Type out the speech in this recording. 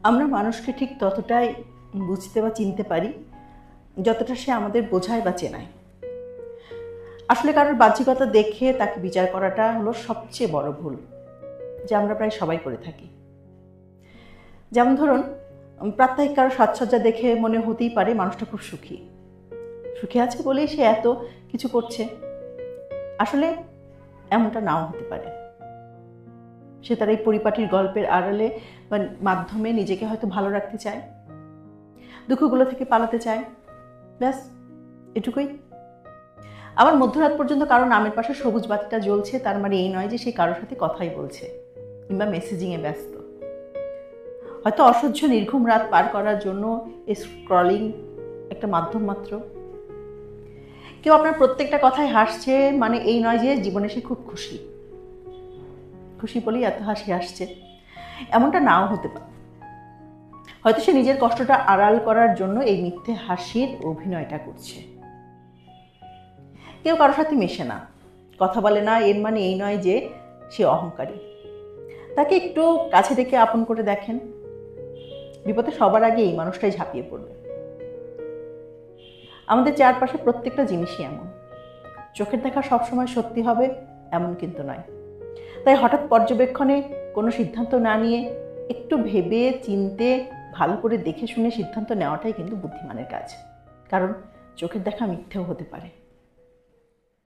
আমরা মানুষকে ঠিক ততটাই বুঝতে বা চিনতে পারি যতটা সে আমাদের বোঝায় বা চেনায়। আসলে কারোর বাহ্যিকতা দেখে তাকে বিচার করাটা হলো সবচেয়ে বড় ভুল, যা আমরা প্রায় সবাই করে থাকি। যেমন ধরুন, প্রাত্যহিক কারো সাজসজ্জা দেখে মনে হতেই পারে মানুষটা খুব সুখী সুখী আছে বলেই সে এত কিছু করছে। আসলে এমনটা নাও হতে পারে। সে তার এই পরিপাটির গল্পের আড়ালে বা মাধ্যমে নিজেকে হয়তো ভালো রাখতে চায়, দুঃখগুলো থেকে পালাতে চায়, ব্যাস এটুকুই। আবার মধ্যরাত পর্যন্ত কারো নামের পাশে সবুজ বাতিটা জ্বলছে তার মানে এই নয় যে সে কারোর সাথে কথাই বলছে কিংবা মেসেজিংয়ে ব্যস্ত। হয়তো অসহ্য নির্ঘুম রাত পার করার জন্য এই স্ক্রলিং একটা মাধ্যম মাত্র। কেউ আপনার প্রত্যেকটা কথায় হাসছে মানে এই নয় যে জীবনে সে খুব খুশি খুশি বলেই এত হাসি আসছে, এমনটা নাও হতে পারে। হয়তো সে নিজের কষ্টটা আড়াল করার জন্য এই মিথ্যে হাসির অভিনয়টা করছে। কেউ কারোর সাথে মেশে না, কথা বলে না, এর মানে এই নয় যে সে অহংকারী। তাকে একটু কাছে ডেকে আপন করে দেখেন, বিপদে সবার আগে এই মানুষটাই ঝাঁপিয়ে পড়বে। আমাদের চারপাশে প্রত্যেকটা জিনিসই এমন। চোখের দেখা সবসময় সত্যি হবে এমন কিন্তু নয়। তাই হঠাৎ পর্যবেক্ষণে কোনো সিদ্ধান্ত না নিয়ে একটু ভেবে চিনতে ভালো করে দেখে শুনে সিদ্ধান্ত নেওয়াটাই কিন্তু বুদ্ধিমানের কাজ। কারণ চোখের দেখা মিথ্যেও হতে পারে।